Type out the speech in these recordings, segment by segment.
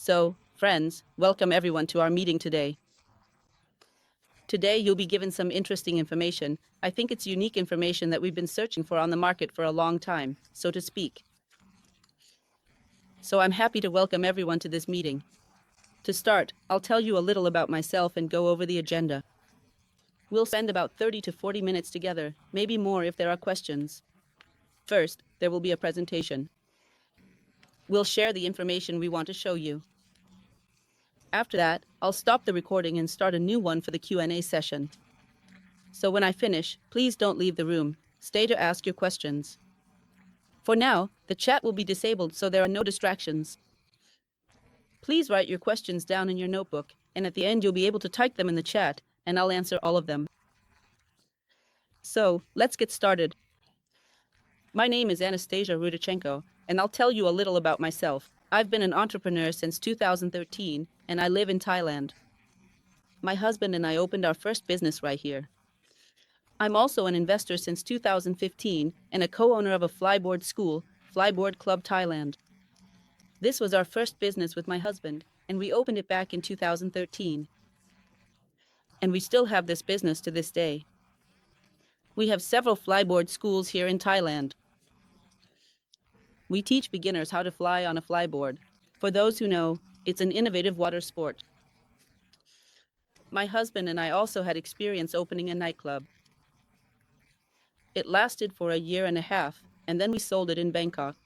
So, friends, welcome everyone to our meeting today. Today, you'll be given some interesting information. I think it's unique information that we've been searching for on the market for a long time, so to speak. So, I'm happy to welcome everyone to this meeting. To start, I'll tell you a little about myself and go over the agenda. We'll spend about 30 to 40 minutes together, maybe more if there are questions. First, there will be a presentation. We'll share the information we want to show you. After that, I'll stop the recording and start a new one for the Q&A session. So when I finish, please don't leave the room. Stay to ask your questions. For now, the chat will be disabled so there are no distractions. Please write your questions down in your notebook, and at the end you'll be able to type them in the chat, and I'll answer all of them. So, let's get started. My name is Anastasia Rudachenko, and I'll tell you a little about myself. I've been an entrepreneur since 2013, and I live in Thailand. My husband and I opened our first business right here. I'm also an investor since 2015 and a co-owner of a flyboard school, Flyboard Club Thailand. This was our first business with my husband, and we opened it back in 2013. And we still have this business to this day. We have several flyboard schools here in Thailand. We teach beginners how to fly on a flyboard. For those who know, it's an innovative water sport. My husband and I also had experience opening a nightclub. It lasted for a year and a half, and then we sold it in Bangkok.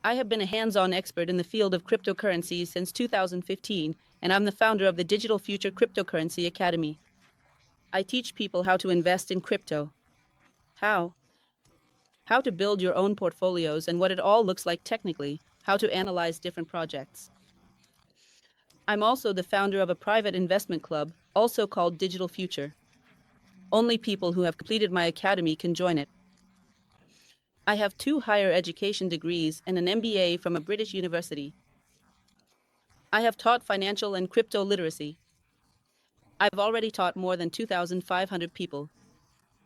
I have been a hands-on expert in the field of cryptocurrencies since 2015, and I'm the founder of the Digital Future Cryptocurrency Academy. I teach people how to invest in crypto. How to build your own portfolios and what it all looks like technically, how to analyze different projects. I'm also the founder of a private investment club, also called Digital Future. Only people who have completed my academy can join it. I have 2 higher education degrees and an MBA from a British university. I have taught financial and crypto literacy. I've already taught more than 2,500 people.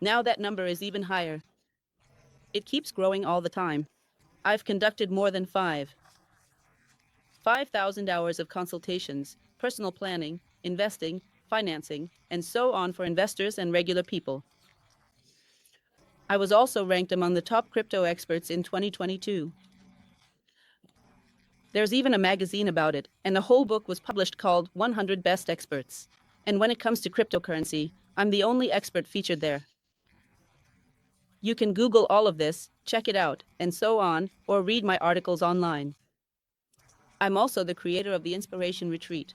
Now that number is even higher. It keeps growing all the time. I've conducted more than 5,000 hours of consultations, personal planning, investing, financing, and so on for investors and regular people. I was also ranked among the top crypto experts in 2022. There's even a magazine about it, and a whole book was published called 100 Best Experts. And when it comes to cryptocurrency, I'm the only expert featured there. You can Google all of this, check it out, and so on, or read my articles online. I'm also the creator of the Inspiration Retreat.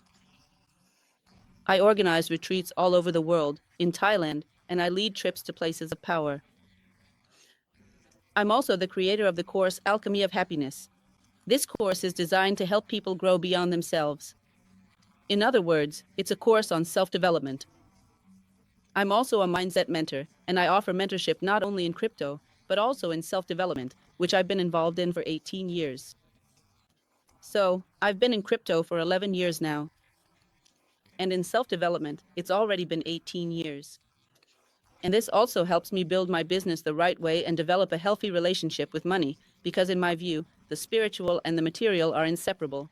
I organize retreats all over the world, in Thailand, and I lead trips to places of power. I'm also the creator of the course Alchemy of Happiness. This course is designed to help people grow beyond themselves. In other words, it's a course on self-development. I'm also a mindset mentor, and I offer mentorship not only in crypto, but also in self-development, which I've been involved in for 18 years. So, I've been in crypto for 11 years now. And in self-development, it's already been 18 years. And this also helps me build my business the right way and develop a healthy relationship with money, because in my view, the spiritual and the material are inseparable.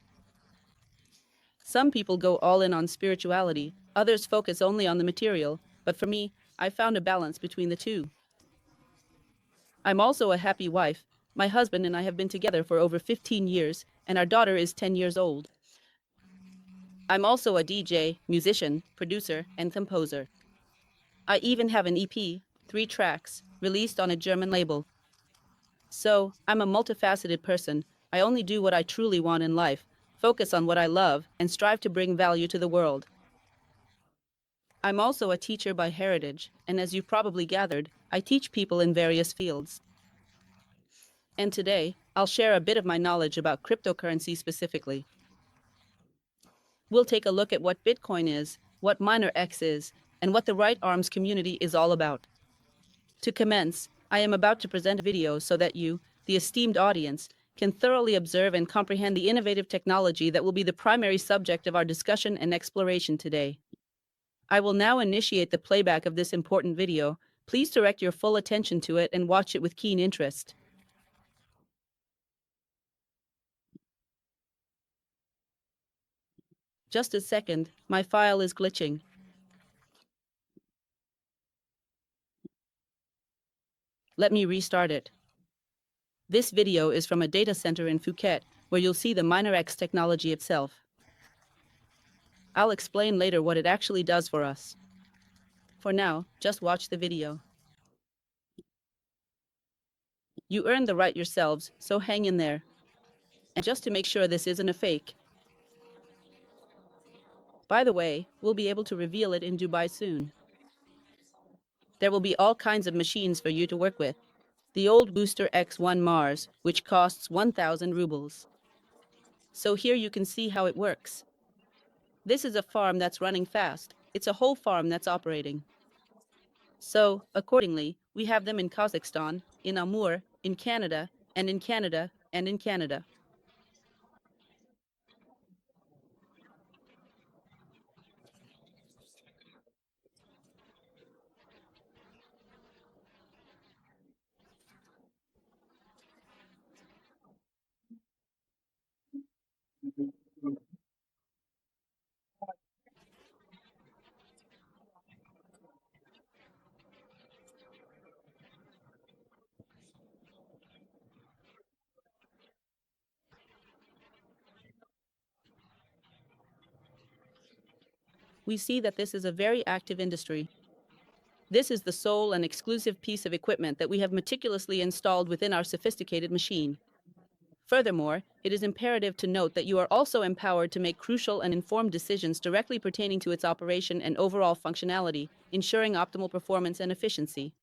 Some people go all in on spirituality, others focus only on the material, but for me, I found a balance between the two. I'm also a happy wife. My husband and I have been together for over 15 years, and our daughter is 10 years old. I'm also a DJ, musician, producer, and composer. I even have an EP, 3 tracks, released on a German label. So, I'm a multifaceted person. I only do what I truly want in life, focus on what I love, and strive to bring value to the world. I'm also a teacher by heritage, and as you've probably gathered, I teach people in various fields. And today, I'll share a bit of my knowledge about cryptocurrency specifically. We'll take a look at what Bitcoin is, what MinerX is, and what the Right Arms community is all about. To commence, I am about to present a video so that you, the esteemed audience, can thoroughly observe and comprehend the innovative technology that will be the primary subject of our discussion and exploration today. I will now initiate the playback of this important video. Please direct your full attention to it and watch it with keen interest. Just a second, my file is glitching. Let me restart it. This video is from a data center in Phuket, where you'll see the MinerX technology itself. I'll explain later what it actually does for us. For now, just watch the video. You earned the right yourselves, so hang in there. And just to make sure this isn't a fake. By the way, we'll be able to reveal it in Dubai soon. There will be all kinds of machines for you to work with. The old Booster X1 Mars, which costs 1,000 rubles. So here you can see how it works. This is a farm that's running fast. It's a whole farm that's operating. So, accordingly, we have them in Kazakhstan, in Amur, in Canada, and in Canada, and in Canada. We see that this is a very active industry. This is the sole and exclusive piece of equipment that we have meticulously installed within our sophisticated machine. Furthermore, it is imperative to note that you are also empowered to make crucial and informed decisions directly pertaining to its operation and overall functionality, ensuring optimal performance and efficiency.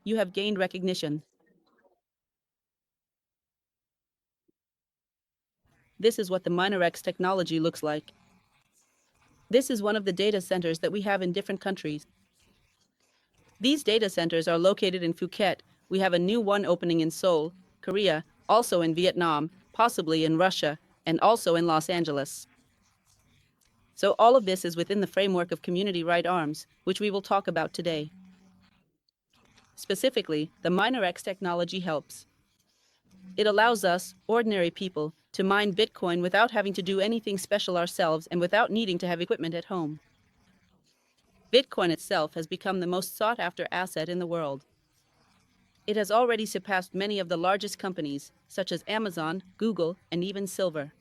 You have gained recognition. This is what the MinerX technology looks like. This is one of the data centers that we have in different countries. These data centers are located in Phuket. We have a new one opening in Seoul, Korea, also in Vietnam, possibly in Russia, and also in Los Angeles. So all of this is within the framework of Community Right Arms, which we will talk about today. Specifically, the MinerX technology helps. It allows us, ordinary people, to mine Bitcoin without having to do anything special ourselves and without needing to have equipment at home. Bitcoin itself has become the most sought-after asset in the world. It has already surpassed many of the largest companies, such as Amazon, Google, and even silver.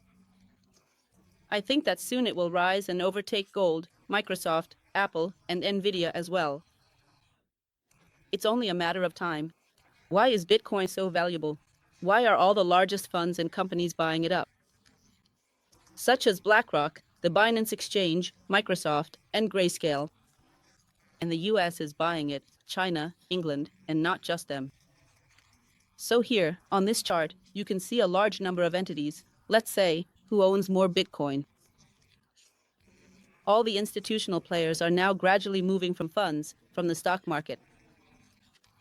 I think that soon it will rise and overtake gold, Microsoft, Apple, and Nvidia as well. It's only a matter of time. Why is Bitcoin so valuable? Why are all the largest funds and companies buying it up? Such as BlackRock, the Binance Exchange, Microsoft, and Grayscale. And the US is buying it, China, England, and not just them. So here, on this chart, you can see a large number of entities, let's say, who owns more Bitcoin. All the institutional players are now gradually moving from funds, from the stock market,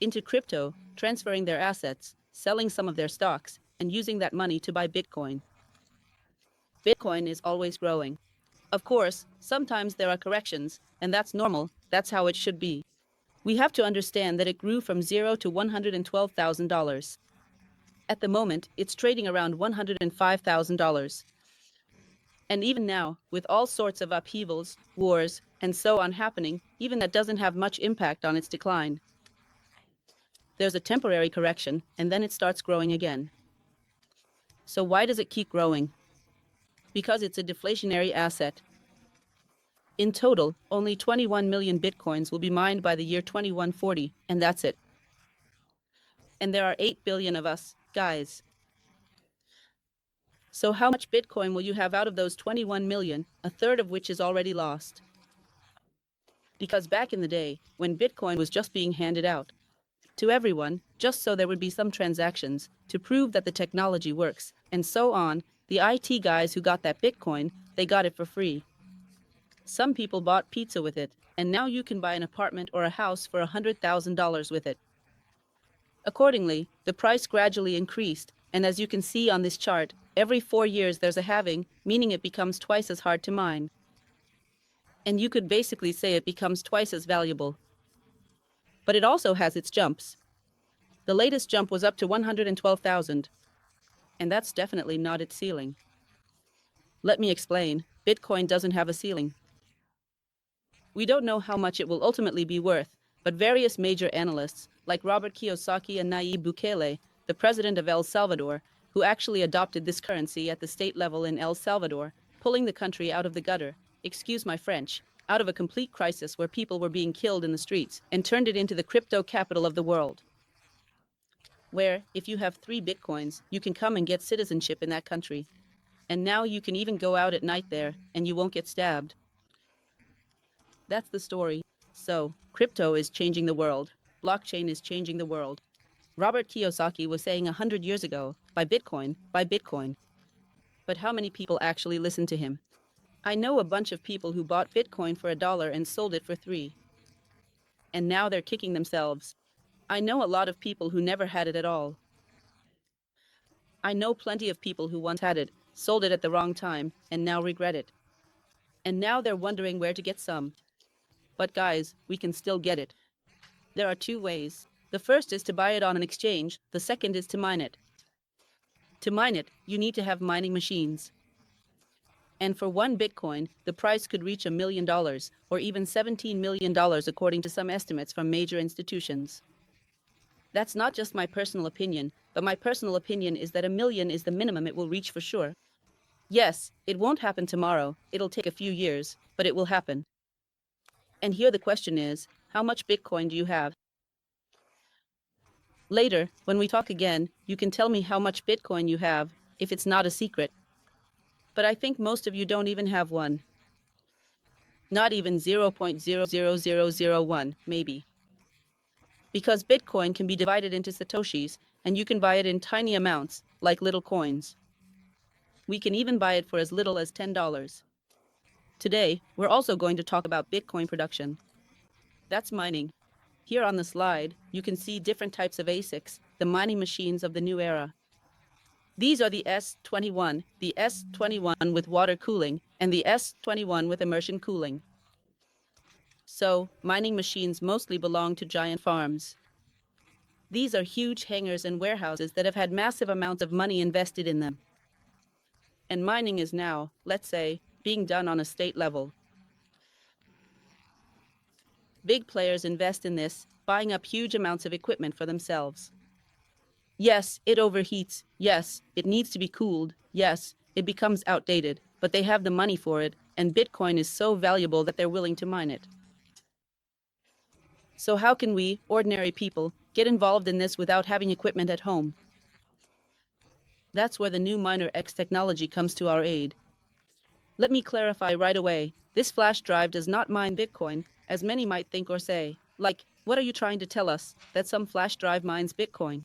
into crypto, transferring their assets, selling some of their stocks, and using that money to buy Bitcoin. Bitcoin is always growing. Of course, sometimes there are corrections, and that's normal, that's how it should be. We have to understand that it grew from $0 to $112,000. At the moment, it's trading around $105,000. And even now, with all sorts of upheavals, wars, and so on happening, even that doesn't have much impact on its decline. There's a temporary correction, and then it starts growing again. So why does it keep growing? Because it's a deflationary asset. In total, only 21 million bitcoins will be mined by the year 2140, and that's it. And there are 8 billion of us, guys. So how much Bitcoin will you have out of those 21 million, a third of which is already lost? Because back in the day, when Bitcoin was just being handed out to everyone, just so there would be some transactions, to prove that the technology works, and so on, the IT guys who got that Bitcoin, they got it for free. Some people bought pizza with it, and now you can buy an apartment or a house for $100,000 with it. Accordingly, the price gradually increased, and as you can see on this chart, every 4 years there's a halving, meaning it becomes twice as hard to mine. And you could basically say it becomes twice as valuable. But it also has its jumps. The latest jump was up to 112,000, and that's definitely not its ceiling. Let me explain. Bitcoin doesn't have a ceiling. We don't know how much it will ultimately be worth, but various major analysts, like Robert Kiyosaki and Nayib Bukele, the president of El Salvador, who actually adopted this currency at the state level in El Salvador, pulling the country out of the gutter, excuse my French, out of a complete crisis where people were being killed in the streets, and turned it into the crypto capital of the world. Where, if you have 3 Bitcoins, you can come and get citizenship in that country. And now you can even go out at night there, and you won't get stabbed. That's the story. So, crypto is changing the world. Blockchain is changing the world. Robert Kiyosaki was saying 100 years ago, buy Bitcoin, buy Bitcoin. But how many people actually listen to him? I know a bunch of people who bought Bitcoin for $1 and sold it for 3. And now they're kicking themselves. I know a lot of people who never had it at all. I know plenty of people who once had it, sold it at the wrong time, and now regret it. And now they're wondering where to get some. But guys, we can still get it. There are 2 ways. The first is to buy it on an exchange, the second is to mine it. To mine it, you need to have mining machines. And for 1 Bitcoin, the price could reach $1 million, or even $17 million according to some estimates from major institutions. That's not just my personal opinion, but my personal opinion is that $1 million is the minimum it will reach for sure. Yes, it won't happen tomorrow, it'll take a few years, but it will happen. And here the question is, how much Bitcoin do you have? Later, when we talk again, you can tell me how much Bitcoin you have, if it's not a secret. But I think most of you don't even have one. Not even 0.00001, maybe. Because Bitcoin can be divided into Satoshis, and you can buy it in tiny amounts, like little coins. We can even buy it for as little as $10. Today, we're also going to talk about Bitcoin production. That's mining. Here on the slide, you can see different types of ASICs, the mining machines of the new era. These are the S21, the S21 with water cooling, and the S21 with immersion cooling. So, mining machines mostly belong to giant farms. These are huge hangars and warehouses that have had massive amounts of money invested in them. And mining is now, let's say, being done on a state level. Big players invest in this, buying up huge amounts of equipment for themselves. Yes, it overheats. Yes, it needs to be cooled. Yes, it becomes outdated, but they have the money for it, and Bitcoin is so valuable that they're willing to mine it. So how can we, ordinary people, get involved in this without having equipment at home? That's where the new Miner X technology comes to our aid. Let me clarify right away, this flash drive does not mine Bitcoin, as many might think or say. Like, what are you trying to tell us, that some flash drive mines Bitcoin?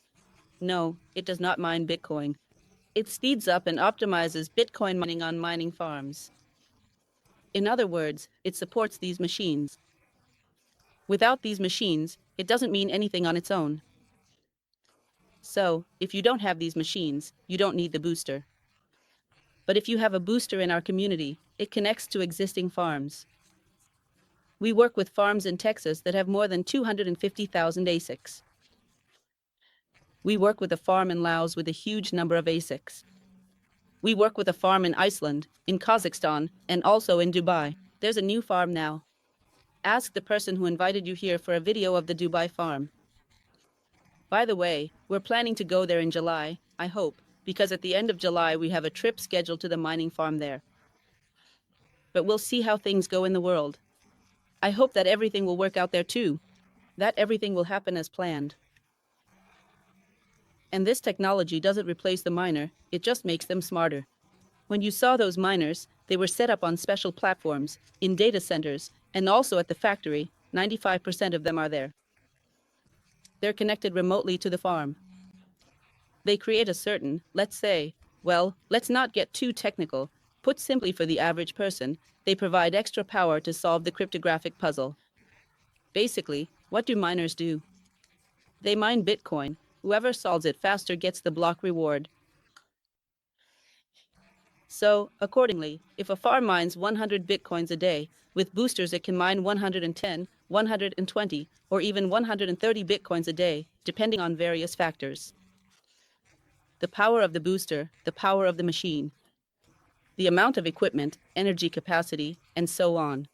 No, it does not mine Bitcoin. It speeds up and optimizes Bitcoin mining on mining farms. In other words, it supports these machines. Without these machines, it doesn't mean anything on its own. So, if you don't have these machines, you don't need the booster. But if you have a booster in our community, it connects to existing farms. We work with farms in Texas that have more than 250,000 ASICs. We work with a farm in Laos with a huge number of ASICs. We work with a farm in Iceland, in Kazakhstan, and also in Dubai. There's a new farm now. Ask the person who invited you here for a video of the Dubai farm. By the way, we're planning to go there in July, I hope, because at the end of July we have a trip scheduled to the mining farm there. But we'll see how things go in the world. I hope that everything will work out there too, that everything will happen as planned. And this technology doesn't replace the miner, it just makes them smarter. When you saw those miners, they were set up on special platforms, in data centers, and also at the factory. 95% of them are there. They're connected remotely to the farm. They create a certain, let's say, well, let's not get too technical. Put simply for the average person, they provide extra power to solve the cryptographic puzzle. Basically, what do miners do? They mine Bitcoin. Whoever solves it faster gets the block reward. So, accordingly, if a farm mines 100 Bitcoins a day, with boosters it can mine 110, 120, or even 130 Bitcoins a day, depending on various factors. The power of the booster, the power of the machine. the amount of equipment, energy capacity, and so on.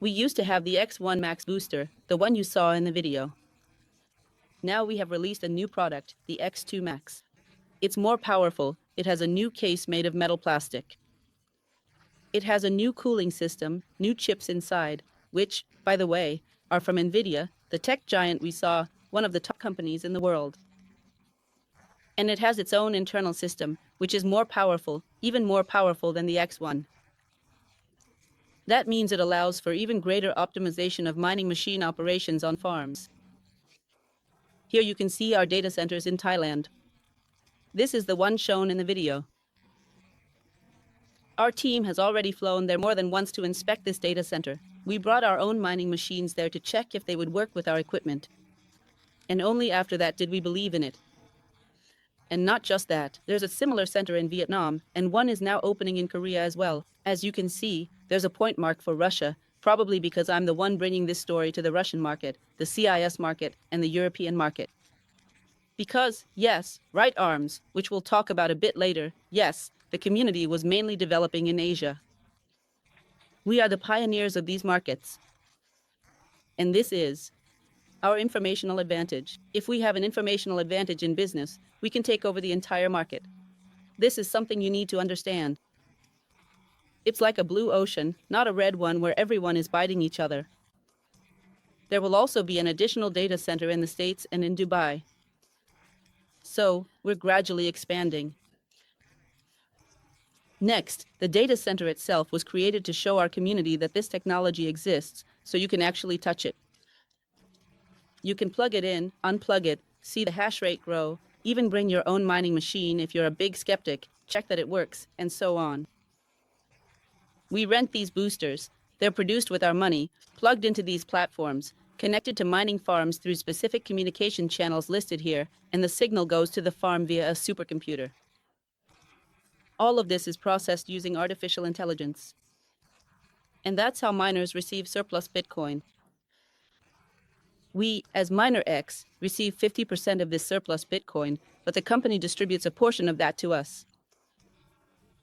We used to have the X1 Max booster, the one you saw in the video. Now we have released a new product, the X2 Max. It's more powerful. It has a new case made of metal plastic. It has a new cooling system, new chips inside, which, by the way, are from NVIDIA, the tech giant we saw, one of the top companies in the world. And it has its own internal system, which is more powerful, even more powerful than the X1. That means it allows for even greater optimization of mining machine operations on farms. Here you can see our data centers in Thailand. This is the one shown in the video. Our team has already flown there more than once to inspect this data center. We brought our own mining machines there to check if they would work with our equipment. And only after that did we believe in it. And not just that, there's a similar center in Vietnam, and one is now opening in Korea as well. As you can see, there's a point mark for Russia, probably because I'm the one bringing this story to the Russian market, the CIS market, and the European market. Because, yes, right arms, which we'll talk about a bit later, yes, the community was mainly developing in Asia. We are the pioneers of these markets. And this is our informational advantage. If we have an informational advantage in business, we can take over the entire market. This is something you need to understand. It's like a blue ocean, not a red one where everyone is biting each other. There will also be an additional data center in the States and in Dubai. So, we're gradually expanding. Next, the data center itself was created to show our community that this technology exists, so you can actually touch it. You can plug it in, unplug it, see the hash rate grow, even bring your own mining machine if you're a big skeptic, check that it works, and so on. We rent these boosters. They're produced with our money, plugged into these platforms, connected to mining farms through specific communication channels listed here, and the signal goes to the farm via a supercomputer. All of this is processed using artificial intelligence. And that's how miners receive surplus Bitcoin. We, as Miner X, receive 50% of this surplus Bitcoin, but the company distributes a portion of that to us.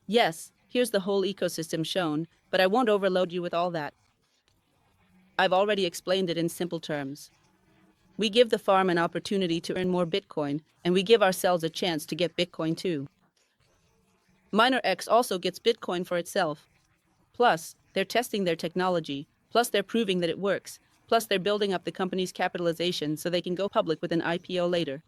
Yes, here's the whole ecosystem shown, but I won't overload you with all that. I've already explained it in simple terms. We give the farm an opportunity to earn more Bitcoin, and we give ourselves a chance to get Bitcoin too. Miner X also gets Bitcoin for itself. Plus, they're testing their technology, plus they're proving that it works, plus they're building up the company's capitalization so they can go public with an IPO later.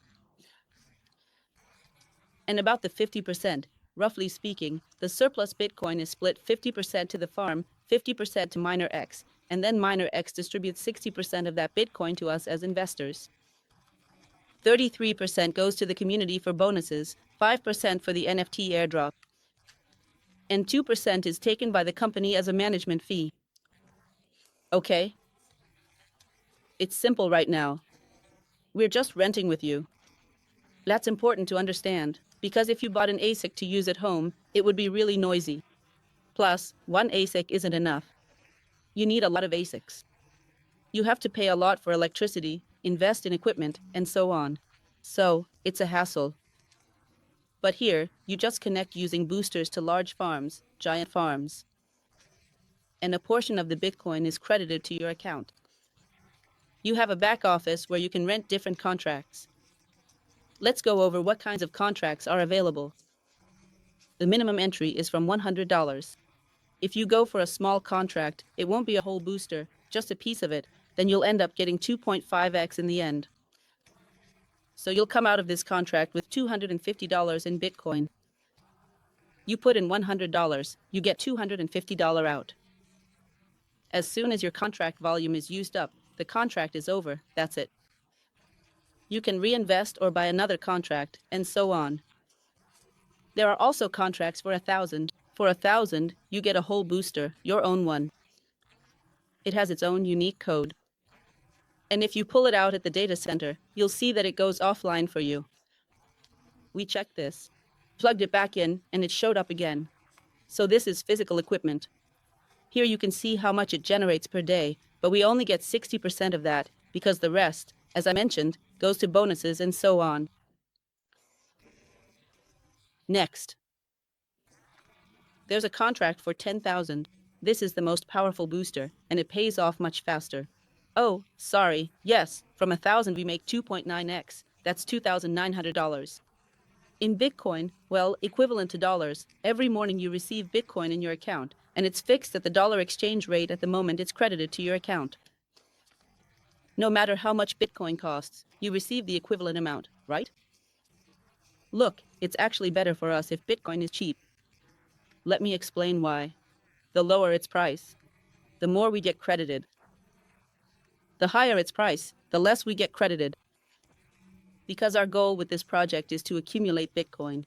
And about the 50%, roughly speaking, the surplus Bitcoin is split 50% to the farm, 50% to Miner X, and then Miner X distributes 60% of that Bitcoin to us as investors. 33% goes to the community for bonuses, 5% for the NFT airdrop, and 2% is taken by the company as a management fee. Okay? It's simple right now. We're just renting with you. That's important to understand, because if you bought an ASIC to use at home, it would be really noisy. Plus, one ASIC isn't enough. You need a lot of ASICs. You have to pay a lot for electricity, invest in equipment, and so on. So, it's a hassle. But here, you just connect using boosters to large farms, giant farms. And a portion of the Bitcoin is credited to your account. You have a back office where you can rent different contracts. Let's go over what kinds of contracts are available. The minimum entry is from $100. If you go for a small contract, it won't be a whole booster, just a piece of it, then you'll end up getting 2.5x in the end. So you'll come out of this contract with $250 in Bitcoin. You put in $100, you get $250 out. As soon as your contract volume is used up, the contract is over, that's it. You can reinvest or buy another contract, and so on. There are also contracts for 1,000. For 1,000, you get a whole booster, your own one. It has its own unique code. And if you pull it out at the data center, you'll see that it goes offline for you. We checked this, plugged it back in, and it showed up again. So this is physical equipment. Here you can see how much it generates per day, but we only get 60% of that, because the rest, as I mentioned, goes to bonuses and so on. Next. There's a contract for 10,000. This is the most powerful booster, and it pays off much faster. Oh, sorry. Yes, from 1,000 we make 2.9x. That's $2,900. In Bitcoin, well, equivalent to dollars, every morning you receive Bitcoin in your account, and it's fixed at the dollar exchange rate at the moment it's credited to your account. No matter how much Bitcoin costs, you receive the equivalent amount, right? Look, it's actually better for us if Bitcoin is cheap. Let me explain why. The lower its price, the more we get credited. The higher its price, the less we get credited. Because our goal with this project is to accumulate Bitcoin.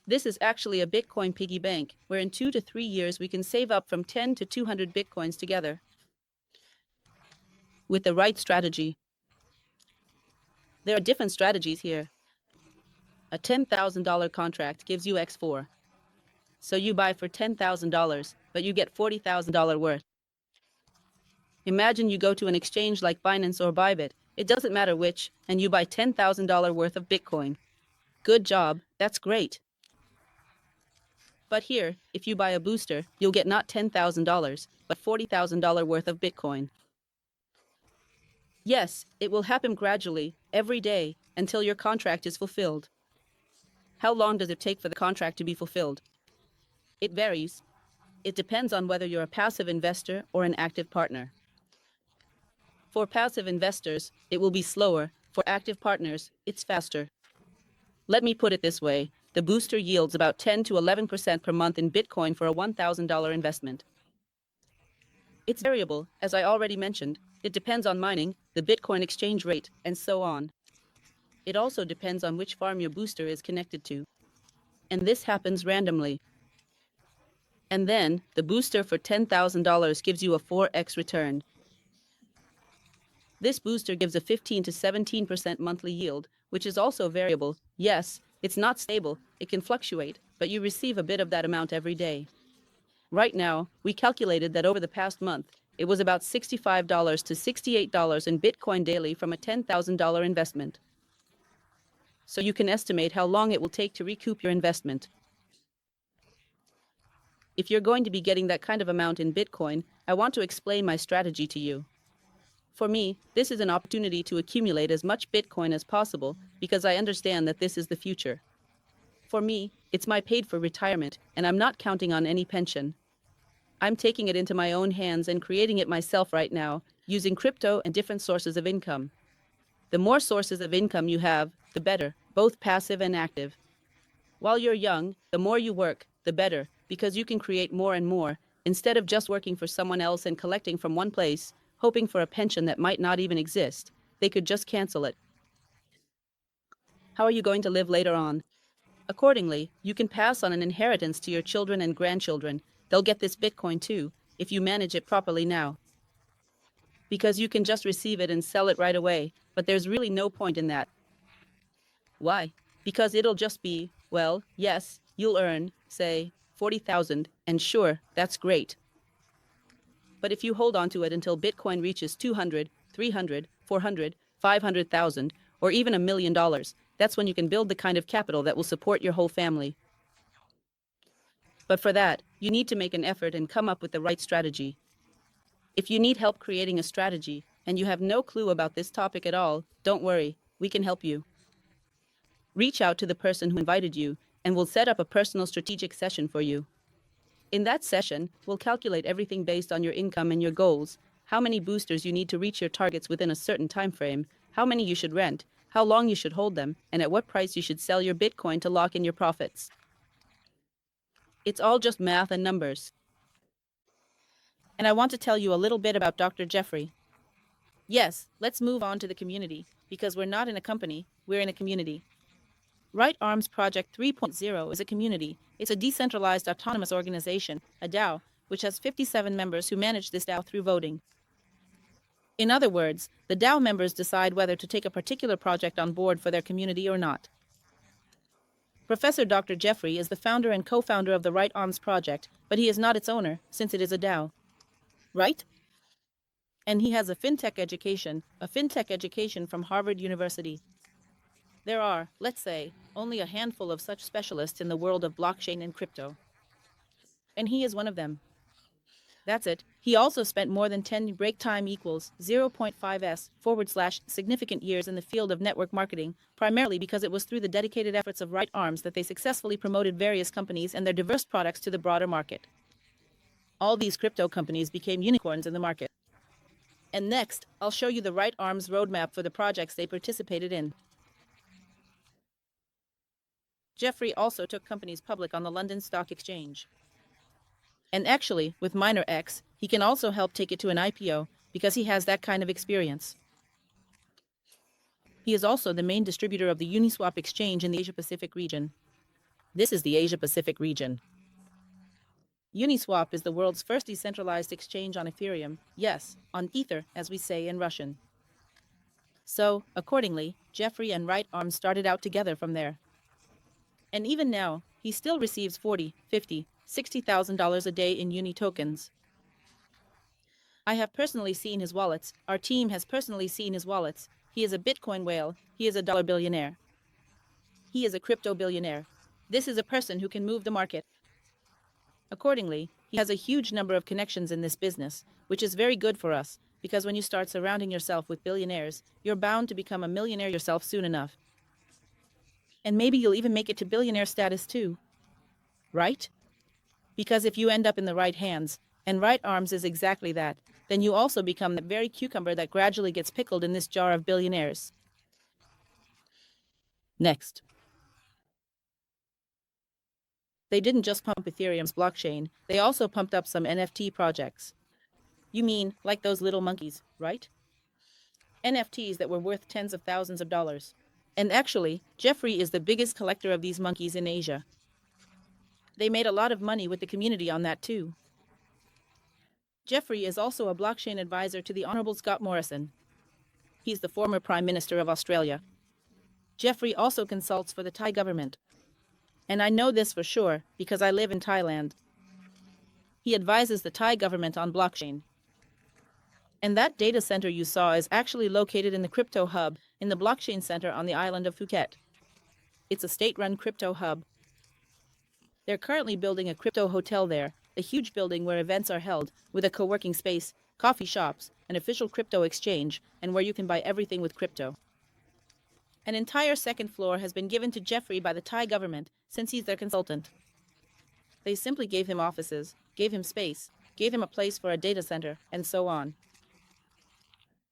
This is actually a Bitcoin piggy bank, where in 2 to 3 years we can save up from 10 to 200 Bitcoins together. With the right strategy. There are different strategies here. A $10,000 contract gives you X4. So you buy for $10,000, but you get $40,000 worth. Imagine you go to an exchange like Binance or Bybit, it doesn't matter which, and you buy $10,000 worth of Bitcoin. Good job, that's great. But here, if you buy a booster, you'll get not $10,000, but $40,000 worth of Bitcoin. Yes, it will happen gradually, every day, until your contract is fulfilled. How long does it take for the contract to be fulfilled? It varies. It depends on whether you're a passive investor or an active partner. For passive investors, it will be slower. For active partners, it's faster. Let me put it this way. The booster yields about 10 to 11% per month in Bitcoin for a $1,000 investment. It's variable, as I already mentioned. It depends on mining, the Bitcoin exchange rate, and so on. It also depends on which farm your booster is connected to. And this happens randomly. And then, the booster for $10,000 gives you a 4x return. This booster gives a 15 to 17% monthly yield, which is also variable. Yes, it's not stable, it can fluctuate, but you receive a bit of that amount every day. Right now, we calculated that over the past month, it was about $65 to $68 in Bitcoin daily from a $10,000 investment. So you can estimate how long it will take to recoup your investment. If you're going to be getting that kind of amount in Bitcoin, I want to explain my strategy to you. For me, this is an opportunity to accumulate as much Bitcoin as possible because I understand that this is the future. For me, it's my paid for retirement, and I'm not counting on any pension. I'm taking it into my own hands and creating it myself right now, using crypto and different sources of income. The more sources of income you have, the better, both passive and active. While you're young, the more you work, the better, because you can create more and more, instead of just working for someone else and collecting from one place, hoping for a pension that might not even exist. They could just cancel it. How are you going to live later on? Accordingly, you can pass on an inheritance to your children and grandchildren. They'll get this Bitcoin too, if you manage it properly now. Because you can just receive it and sell it right away, but there's really no point in that. Why? Because it'll just be, well, yes, you'll earn, say, 40,000, and sure, that's great. But if you hold on to it until Bitcoin reaches 200, 300, 400, 500,000, or even $1 million, that's when you can build the kind of capital that will support your whole family. But for that, you need to make an effort and come up with the right strategy. If you need help creating a strategy, and you have no clue about this topic at all, don't worry, we can help you. Reach out to the person who invited you, and we'll set up a personal strategic session for you. In that session, we'll calculate everything based on your income and your goals, how many boosters you need to reach your targets within a certain time frame, how many you should rent, how long you should hold them, and at what price you should sell your Bitcoin to lock in your profits. It's all just math and numbers. And I want to tell you a little bit about Dr. Jeffrey. Yes, let's move on to the community, because we're not in a company, we're in a community. Right Arms Project 3.0 is a community. It's a decentralized autonomous organization, a DAO, which has 57 members who manage this DAO through voting. In other words, the DAO members decide whether to take a particular project on board for their community or not. Professor Dr. Jeffrey is the founder and co-founder of the Right Arms Project, but he is not its owner, since it is a DAO. Right? And he has a fintech education from Harvard University. There are, let's say, only a handful of such specialists in the world of blockchain and crypto. And he is one of them. That's it. He also spent more than 10 break time equals 0.5s / significant years in the field of network marketing, primarily because it was through the dedicated efforts of Right Arms that they successfully promoted various companies and their diverse products to the broader market. All these crypto companies became unicorns in the market. And next, I'll show you the Right Arms roadmap for the projects they participated in. Jeffrey also took companies public on the London Stock Exchange. And actually, with Miner X, he can also help take it to an IPO because he has that kind of experience. He is also the main distributor of the Uniswap exchange in the Asia-Pacific region. This is the Asia-Pacific region. Uniswap is the world's first decentralized exchange on Ethereum, yes, on Ether, as we say in Russian. So, accordingly, Jeffrey and Right Arms started out together from there. And even now, he still receives $40, $50, $60,000 a day in Uni tokens. I have personally seen his wallets. Our team has personally seen his wallets. He is a Bitcoin whale. He is a dollar billionaire. He is a crypto billionaire. This is a person who can move the market. Accordingly, he has a huge number of connections in this business, which is very good for us, because when you start surrounding yourself with billionaires, you're bound to become a millionaire yourself soon enough. And maybe you'll even make it to billionaire status too. Right? Because if you end up in the right hands, and Right Arms is exactly that, then you also become the very cucumber that gradually gets pickled in this jar of billionaires. Next. They didn't just pump Ethereum's blockchain, they also pumped up some NFT projects. You mean, like those little monkeys, right? NFTs that were worth tens of thousands of dollars. And actually, Jeffrey is the biggest collector of these monkeys in Asia. They made a lot of money with the community on that too. Jeffrey is also a blockchain advisor to the Honorable Scott Morrison. He's the former Prime Minister of Australia. Jeffrey also consults for the Thai government. And I know this for sure because I live in Thailand. He advises the Thai government on blockchain. And that data center you saw is actually located in the crypto hub in the blockchain center on the island of Phuket. It's a state-run crypto hub. They're currently building a crypto hotel there, a huge building where events are held, with a co-working space, coffee shops, an official crypto exchange, and where you can buy everything with crypto. An entire second floor has been given to Jeffrey by the Thai government since he's their consultant. They simply gave him offices, gave him space, gave him a place for a data center, and so on.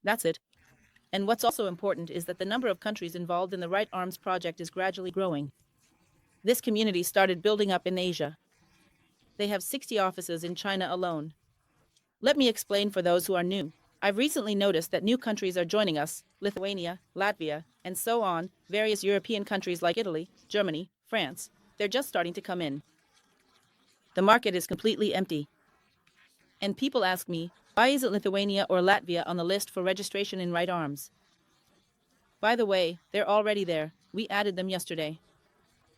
That's it. And what's also important is that the number of countries involved in the Right Arms project is gradually growing. This community started building up in Asia. They have 60 offices in China alone. Let me explain for those who are new. I've recently noticed that new countries are joining us, Lithuania, Latvia, and so on, various European countries like Italy, Germany, France. They're just starting to come in. The market is completely empty. And people ask me, why isn't Lithuania or Latvia on the list for registration in Right Arms? By the way, they're already there. We added them yesterday.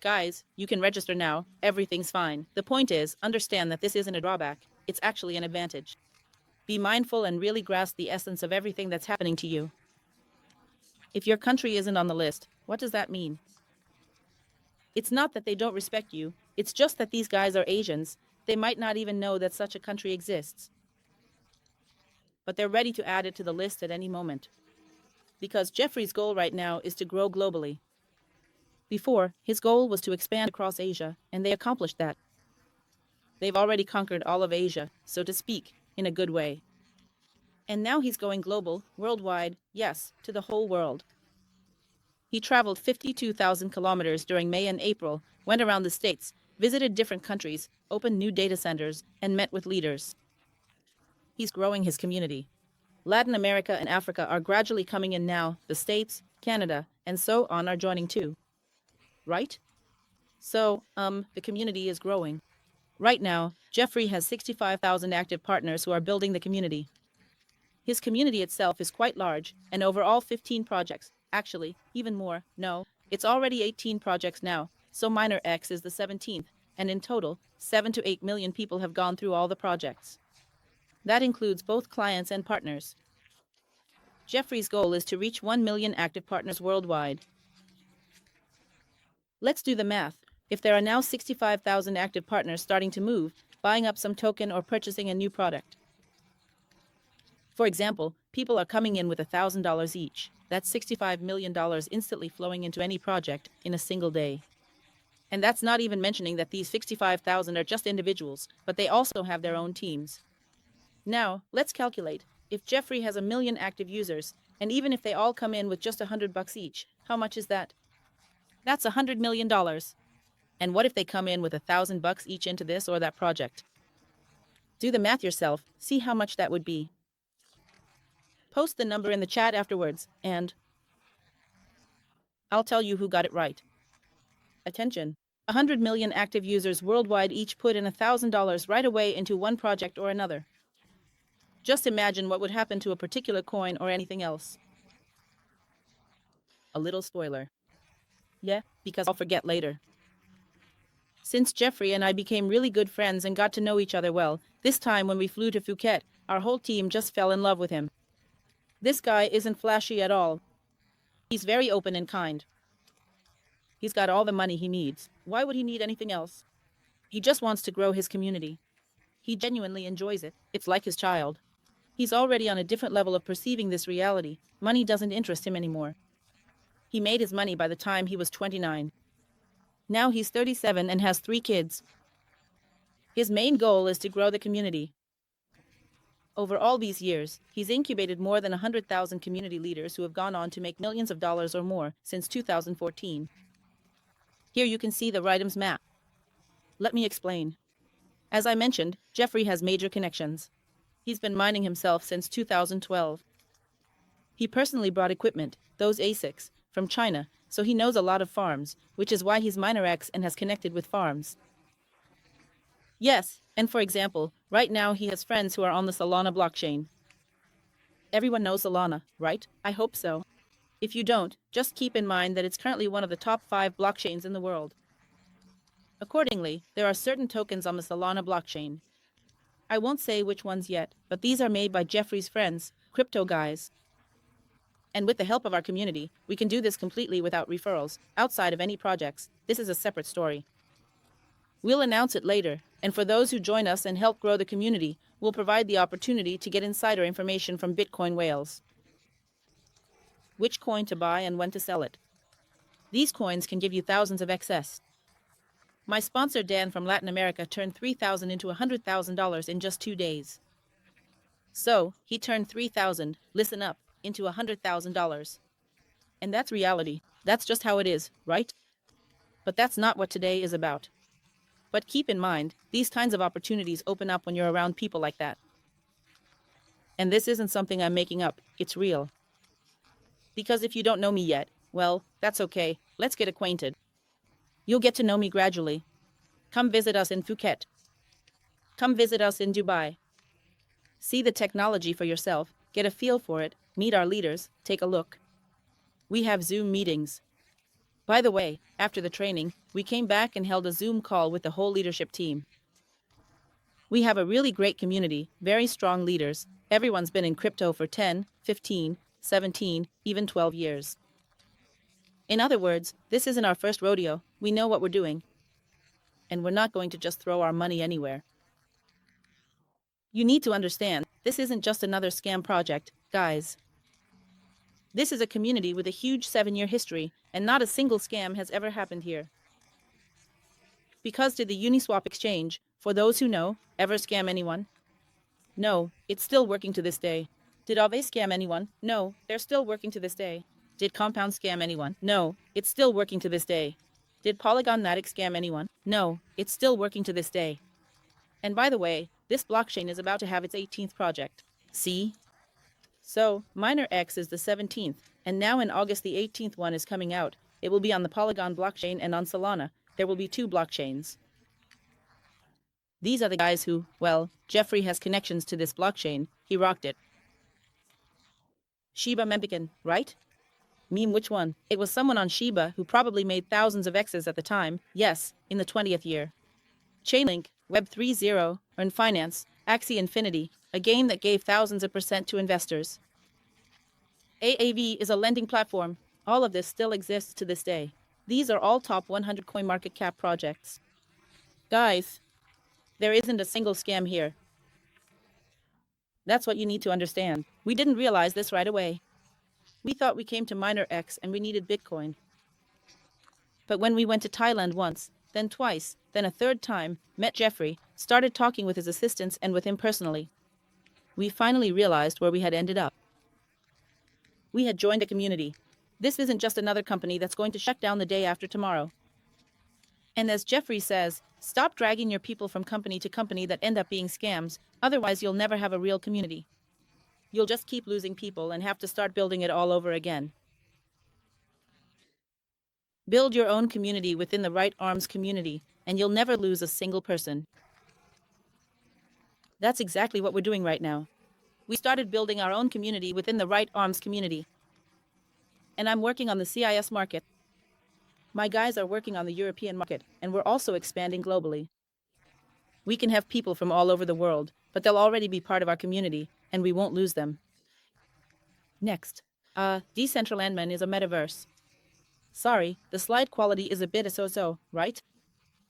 Guys, you can register now. Everything's fine. The point is, understand that this isn't a drawback. It's actually an advantage. Be mindful and really grasp the essence of everything that's happening to you. If your country isn't on the list, what does that mean? It's not that they don't respect you. It's just that these guys are Asians. They might not even know that such a country exists. But they're ready to add it to the list at any moment. Because Jeffrey's goal right now is to grow globally. Before, his goal was to expand across Asia, and they accomplished that. They've already conquered all of Asia, so to speak, in a good way. And now he's going global, worldwide, yes, to the whole world. He traveled 52,000 kilometers during May and April, went around the states, visited different countries, opened new data centers, and met with leaders. He's growing his community. Latin America and Africa are gradually coming in now, the States, Canada, and so on are joining too. Right? So, the community is growing. Right now, Jeffrey has 65,000 active partners who are building the community. His community itself is quite large, and overall 15 projects. Actually, even more, no, it's already 18 projects now, so Miner X is the 17th, and in total, 7 to 8 million people have gone through all the projects. That includes both clients and partners. Jeffrey's goal is to reach 1 million active partners worldwide. Let's do the math. If there are now 65,000 active partners starting to move, buying up some token or purchasing a new product. For example, people are coming in with $1,000 each. That's $65 million instantly flowing into any project in a single day. And that's not even mentioning that these 65,000 are just individuals, but they also have their own teams. Now, let's calculate. If Jeffrey has 1 million active users, and even if they all come in with just $100 each, how much is that? That's $100 million. And what if they come in with $1,000 each into this or that project? Do the math yourself, see how much that would be. Post the number in the chat afterwards, and I'll tell you who got it right. Attention. 100 million active users worldwide each put in $1,000 right away into one project or another. Just imagine what would happen to a particular coin or anything else. A little spoiler. Yeah, because I'll forget later. Since Jeffrey and I became really good friends and got to know each other well, this time when we flew to Phuket, our whole team just fell in love with him. This guy isn't flashy at all. He's very open and kind. He's got all the money he needs. Why would he need anything else? He just wants to grow his community. He genuinely enjoys it. It's like his child. He's already on a different level of perceiving this reality. Money doesn't interest him anymore. He made his money by the time he was 29. Now he's 37 and has 3 kids. His main goal is to grow the community. Over all these years, he's incubated more than 100,000 community leaders who have gone on to make millions of dollars or more since 2014. Here you can see the Rydems map. Let me explain. As I mentioned, Jeffrey has major connections. He's been mining himself since 2012. He personally brought equipment, those ASICs, from China, so he knows a lot of farms, which is why he's MinerX and has connected with farms. Yes, and for example, right now he has friends who are on the Solana blockchain. Everyone knows Solana, right? I hope so. If you don't, just keep in mind that it's currently one of the top 5 blockchains in the world. Accordingly, there are certain tokens on the Solana blockchain. I won't say which ones yet, but these are made by Jeffrey's friends, crypto guys. And with the help of our community, we can do this completely without referrals, outside of any projects. This is a separate story. We'll announce it later, and for those who join us and help grow the community, we'll provide the opportunity to get insider information from Bitcoin whales. Which coin to buy and when to sell it. These coins can give you thousands of excess. My sponsor Dan from Latin America turned $3,000 into $100,000 in just 2 days. So, he turned $3,000, listen up, into $100,000. And that's reality. That's just how it is, right? But that's not what today is about. But keep in mind, these kinds of opportunities open up when you're around people like that. And this isn't something I'm making up, it's real. Because if you don't know me yet, well, that's okay, let's get acquainted. You'll get to know me gradually. Come visit us in Phuket. Come visit us in Dubai. See the technology for yourself, get a feel for it, meet our leaders, take a look. We have Zoom meetings. By the way, after the training, we came back and held a Zoom call with the whole leadership team. We have a really great community, very strong leaders. Everyone's been in crypto for 10, 15, 17, even 12 years. In other words, this isn't our first rodeo. We know what we're doing. And we're not going to just throw our money anywhere. You need to understand, this isn't just another scam project, guys. This is a community with a huge 7-year history, and not a single scam has ever happened here. Because did the Uniswap exchange, for those who know, ever scam anyone? No, it's still working to this day. Did Aave scam anyone? No, they're still working to this day. Did Compound scam anyone? No, it's still working to this day. Did Polygon Matic scam anyone? No, it's still working to this day. And by the way, this blockchain is about to have its 18th project. See? So, MinerX is the 17th, and now in August the 18th one is coming out. It will be on the Polygon blockchain and on Solana. There will be 2 blockchains. These are the guys who, well, Jeffrey has connections to this blockchain. He rocked it. Shiba Mempican, right? Meme which one? It was someone on Shiba who probably made thousands of X's at the time, yes, in the 20th year. Chainlink, Web 3.0, Earn Finance, Axie Infinity, a game that gave thousands of % to investors. AAV is a lending platform. All of this still exists to this day. These are all top 100 CoinMarketCap projects. Guys, There isn't a single scam here. That's what you need to understand. We didn't realize this right away. We thought we came to Miner X and we needed Bitcoin. But when we went to Thailand once, then twice, then a third time, met Jeffrey, started talking with his assistants and with him personally, we finally realized where we had ended up. We had joined a community. This isn't just another company that's going to shut down the day after tomorrow. And as Jeffrey says, stop dragging your people from company to company that end up being scams, otherwise you'll never have a real community. You'll just keep losing people and have to start building it all over again. Build your own community within the Right Arms community, and you'll never lose a single person. That's exactly what we're doing right now. We started building our own community within the Right Arms community. And I'm working on the CIS market. My guys are working on the European market, and we're also expanding globally. We can have people from all over the world, but they'll already be part of our community, and we won't lose them. Next, Decentralandman is a metaverse. Sorry, the slide quality is a bit so-so, right?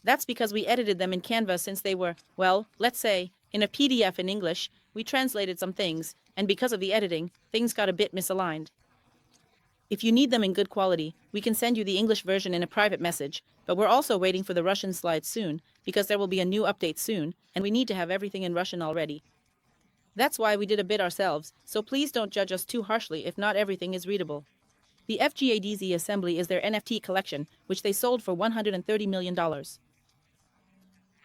That's because we edited them in Canva since they were, well, let's say, in a PDF in English, we translated some things, and because of the editing, things got a bit misaligned. If you need them in good quality, we can send you the English version in a private message, but we're also waiting for the Russian slides soon, because there will be a new update soon, and we need to have everything in Russian already. That's why we did a bit ourselves, so please don't judge us too harshly if not everything is readable. The FGADZ Assembly is their NFT collection, which they sold for $130 million.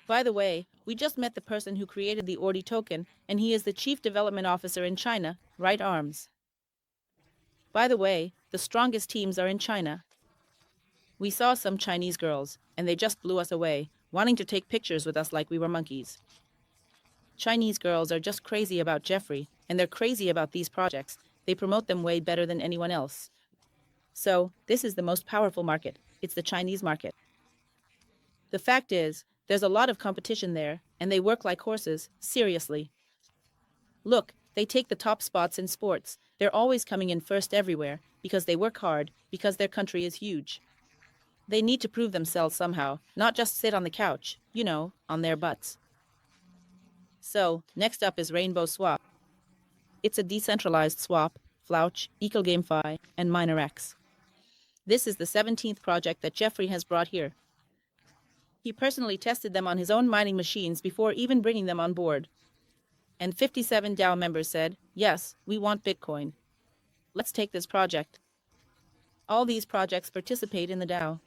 By the way, we just met the person who created the Ordi token, and he is the Chief Development Officer in China, Right Arms. By the way, the strongest teams are in China. We saw some Chinese girls, and they just blew us away, wanting to take pictures with us like we were monkeys. Chinese girls are just crazy about Jeffrey, and they're crazy about these projects. They promote them way better than anyone else. So, this is the most powerful market. It's the Chinese market. The fact is, there's a lot of competition there, and they work like horses, seriously. Look, they take the top spots in sports. They're always coming in first everywhere, because they work hard, because their country is huge. They need to prove themselves somehow, not just sit on the couch, on their butts. So, next up is Rainbow Swap. It's a decentralized swap, Flouch, EcoGameFi, and MinerX. This is the 17th project that Jeffrey has brought here. He personally tested them on his own mining machines before even bringing them on board. And 57 DAO members said, yes, we want Bitcoin. Let's take this project. All these projects participate in the DAO.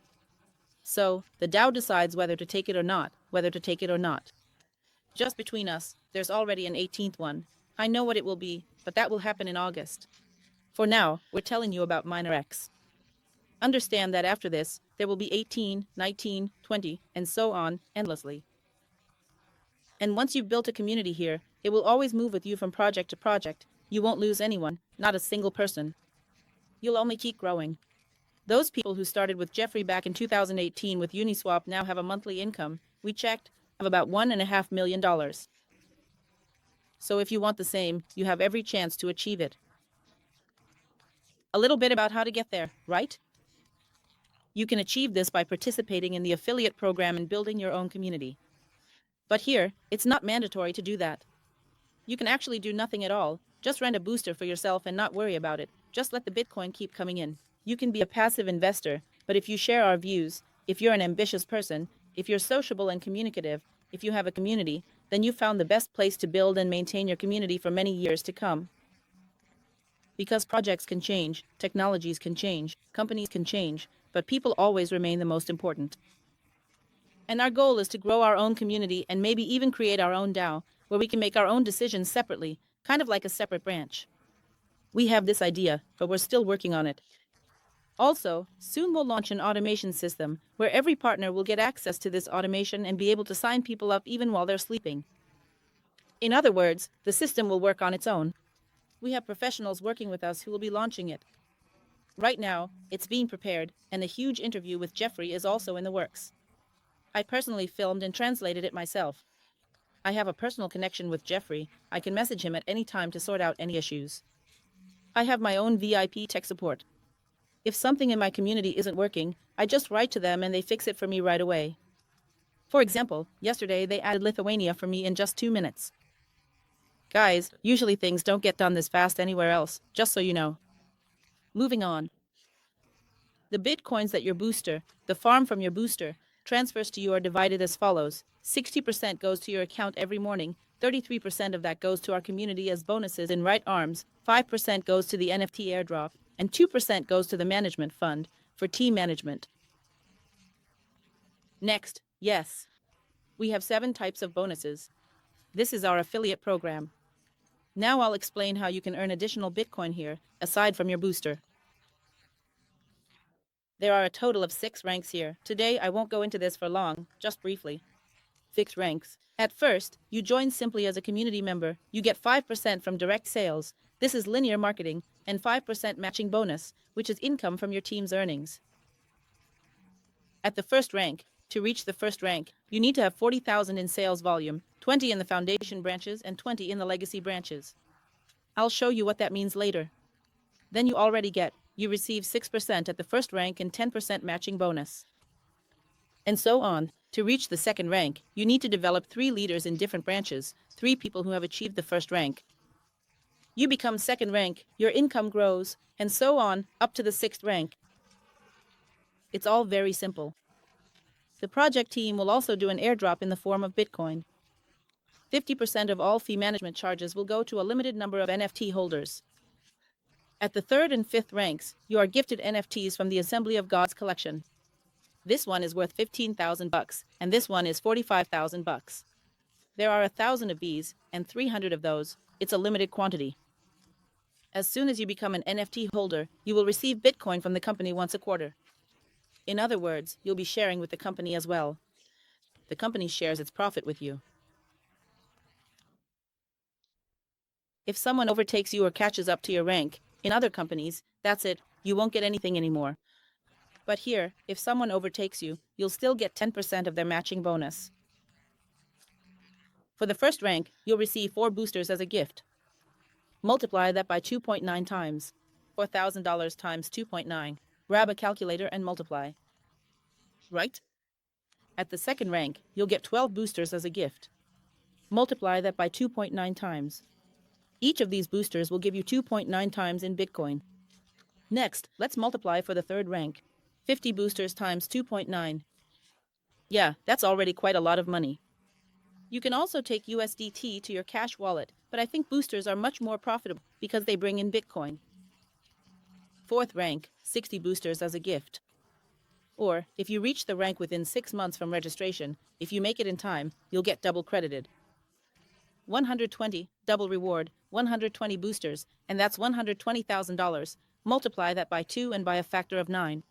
So, the DAO decides whether to take it or not. Just between us, there's already an 18th one. I know what it will be, but that will happen in August. For now, we're telling you about MinerX. Understand that after this, there will be 18, 19, 20, and so on, endlessly. And once you've built a community here, it will always move with you from project to project. You won't lose anyone, not a single person. You'll only keep growing. Those people who started with Jeffrey back in 2018 with Uniswap now have a monthly income, we checked, of about $1.5 million. So if you want the same, you have every chance to achieve it. A little bit about how to get there, right? You can achieve this by participating in the affiliate program and building your own community. But here, it's not mandatory to do that. You can actually do nothing at all, just rent a booster for yourself and not worry about it, just let the Bitcoin keep coming in. You can be a passive investor, but if you share our views, if you're an ambitious person, if you're sociable and communicative, if you have a community, then you've found the best place to build and maintain your community for many years to come. Because projects can change, technologies can change, companies can change, but people always remain the most important. And our goal is to grow our own community and maybe even create our own DAO, where we can make our own decisions separately, kind of like a separate branch. We have this idea, but we're still working on it. Also, soon we'll launch an automation system where every partner will get access to this automation and be able to sign people up even while they're sleeping. In other words, the system will work on its own. We have professionals working with us who will be launching it. Right now, it's being prepared, and a huge interview with Jeffrey is also in the works. I personally filmed and translated it myself. I have a personal connection with Jeffrey. I can message him at any time to sort out any issues. I have my own VIP tech support. If something in my community isn't working, I just write to them and they fix it for me right away. For example, yesterday they added Lithuania for me in just 2 minutes. Guys, usually things don't get done this fast anywhere else, just so you know. Moving on. The bitcoins that your booster, the farm from your booster, transfers to you are divided as follows. 60% goes to your account every morning, 33% of that goes to our community as bonuses in right arms, 5% goes to the NFT airdrop, and 2% goes to the management fund for team management. Next, yes. We have 7 types of bonuses. This is our affiliate program. Now I'll explain how you can earn additional Bitcoin here, aside from your booster. There are a total of 6 ranks here. Today I won't go into this for long, just briefly. Fixed ranks. At first, you join simply as a community member. You get 5% from direct sales. This is linear marketing, and 5% matching bonus, which is income from your team's earnings. At the first rank, to reach the first rank, you need to have 40,000 in sales volume, 20 in the foundation branches and 20 in the legacy branches. I'll show you what that means later. Then you receive 6% at the first rank and 10% matching bonus. And so on. To reach the second rank, you need to develop 3 leaders in different branches, 3 people who have achieved the first rank. You become second rank, your income grows, and so on, up to the 6th rank. It's all very simple. The project team will also do an airdrop in the form of Bitcoin. 50% of all fee management charges will go to a limited number of NFT holders. At the 3rd and 5th ranks, you are gifted NFTs from the Assembly of Gods collection. This one is worth $15,000, and this one is $45,000. There are 1,000 of these, and 300 of those. It's a limited quantity. As soon as you become an NFT holder, you will receive Bitcoin from the company once a quarter. In other words, you'll be sharing with the company as well. The company shares its profit with you. If someone overtakes you or catches up to your rank, in other companies, that's it, you won't get anything anymore. But here, if someone overtakes you, you'll still get 10% of their matching bonus. For the first rank, you'll receive 4 boosters as a gift. Multiply that by 2.9 times. $4,000 times 2.9. Grab a calculator and multiply. Right? At the second rank, you'll get 12 boosters as a gift. Multiply that by 2.9 times. Each of these boosters will give you 2.9 times in Bitcoin. Next, let's multiply for the third rank. 50 boosters times 2.9. Yeah, that's already quite a lot of money. You can also take USDT to your cash wallet, but I think boosters are much more profitable because they bring in Bitcoin. Fourth rank, 60 boosters as a gift. Or, if you reach the rank within 6 months from registration, if you make it in time, you'll get double credited. 120, double reward, 120 boosters, and that's $120,000. Multiply that by 2 and by a factor of 9.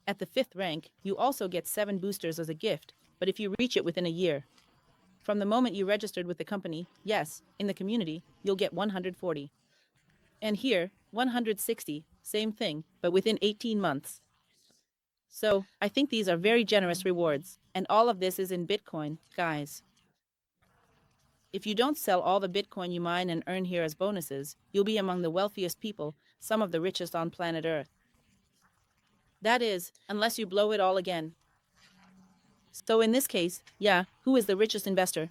At the 5th rank, you also get 7 boosters as a gift, but if you reach it within a year. From the moment you registered with the company, yes, in the community, you'll get 140. And here, 160, same thing, but within 18 months. So, I think these are very generous rewards, and all of this is in Bitcoin, guys. If you don't sell all the Bitcoin you mine and earn here as bonuses, you'll be among the wealthiest people, some of the richest on planet Earth. That is, unless you blow it all again. So in this case, yeah, who is the richest investor?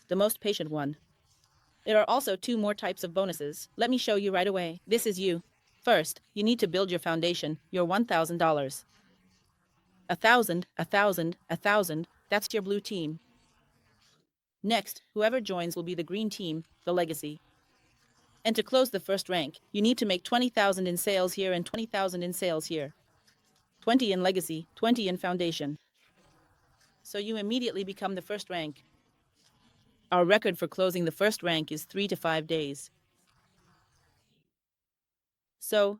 The most patient one. There are also 2 more types of bonuses. Let me show you right away. This is you. First, you need to build your foundation, your $1,000. 1,000, 1,000, 1,000, that's your blue team. Next, whoever joins will be the green team, the legacy. And to close the first rank, you need to make 20,000 in sales here and 20,000 in sales here. 20 in legacy, 20 in foundation. So you immediately become the first rank. Our record for closing the first rank is 3 to 5 days. So,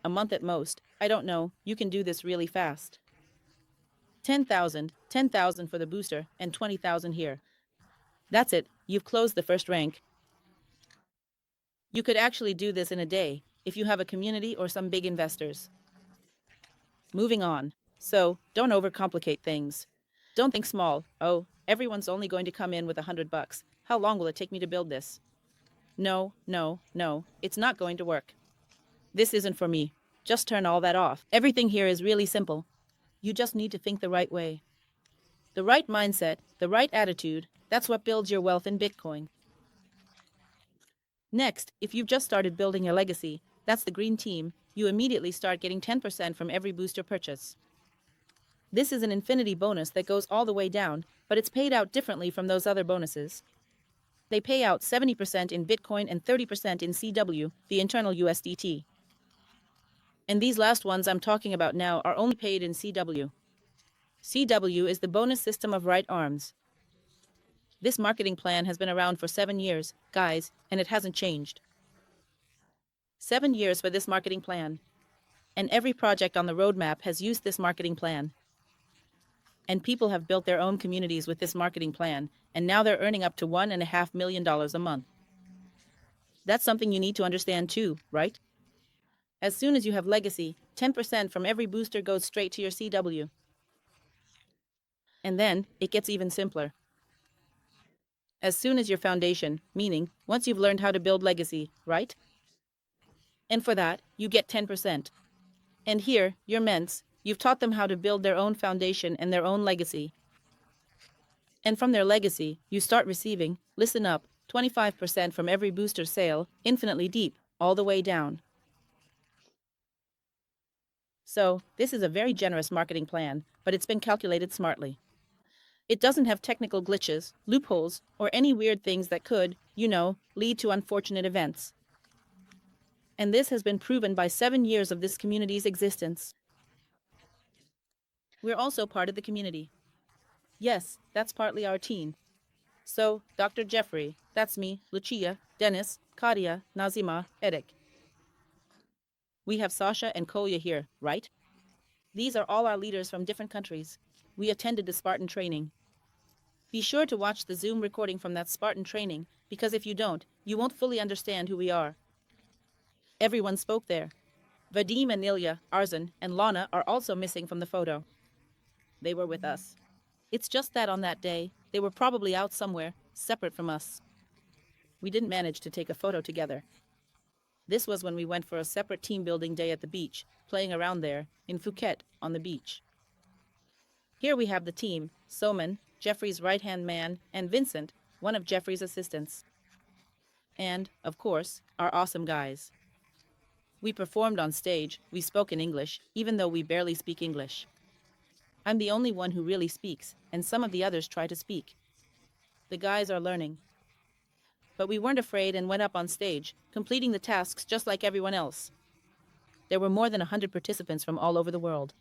a month at most. I don't know, you can do this really fast. 10,000, 10,000 for the booster, and 20,000 here. That's it, you've closed the first rank. You could actually do this in a day, if you have a community or some big investors. Moving on. So, don't overcomplicate things. Don't think small. Oh, everyone's only going to come in with $100. How long will it take me to build this? No, no, no, it's not going to work. This isn't for me. Just turn all that off. Everything here is really simple. You just need to think the right way. The right mindset, the right attitude, that's what builds your wealth in Bitcoin. Next, if you've just started building your legacy, that's the green team, you immediately start getting 10% from every booster purchase. This is an infinity bonus that goes all the way down, but it's paid out differently from those other bonuses. They pay out 70% in Bitcoin and 30% in CW, the internal USDT. And these last ones I'm talking about now are only paid in CW. CW is the bonus system of Right Arms. This marketing plan has been around for 7 years, guys, and it hasn't changed. 7 years for this marketing plan. And every project on the roadmap has used this marketing plan. And people have built their own communities with this marketing plan, and now they're earning up to $1.5 million a month. That's something you need to understand too, right? As soon as you have legacy, 10% from every booster goes straight to your CW. And then, it gets even simpler. As soon as your foundation, meaning, once you've learned how to build legacy, right? And for that, you get 10%. And here, your ments, you've taught them how to build their own foundation and their own legacy. And from their legacy, you start receiving, listen up, 25% from every booster sale, infinitely deep, all the way down. So, this is a very generous marketing plan, but it's been calculated smartly. It doesn't have technical glitches, loopholes, or any weird things that could, lead to unfortunate events. And this has been proven by 7 years of this community's existence. We're also part of the community. Yes, that's partly our team. So, Dr. Jeffrey, that's me, Lucia, Dennis, Kadia, Nazima, Edek. We have Sasha and Kolya here, right? These are all our leaders from different countries. We attended the Spartan training. Be sure to watch the Zoom recording from that Spartan training, because if you don't, you won't fully understand who we are. Everyone spoke there. Vadim and Ilya, Arzan, and Lana are also missing from the photo. They were with us. It's just that on that day, they were probably out somewhere, separate from us. We didn't manage to take a photo together. This was when we went for a separate team building day at the beach, playing around there, in Phuket, on the beach. Here we have the team, Soman, Jeffrey's right-hand man, and Vincent, one of Jeffrey's assistants. And, of course, our awesome guys. We performed on stage, we spoke in English, even though we barely speak English. I'm the only one who really speaks, and some of the others try to speak. The guys are learning. But we weren't afraid and went up on stage, completing the tasks just like everyone else. There were more than 100 participants from all over the world.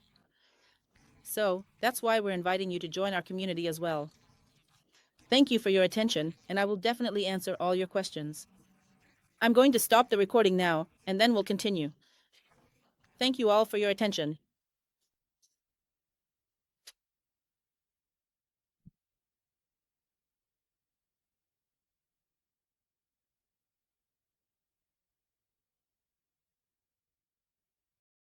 So, that's why we're inviting you to join our community as well. Thank you for your attention, and I will definitely answer all your questions. I'm going to stop the recording now, and then we'll continue. Thank you all for your attention.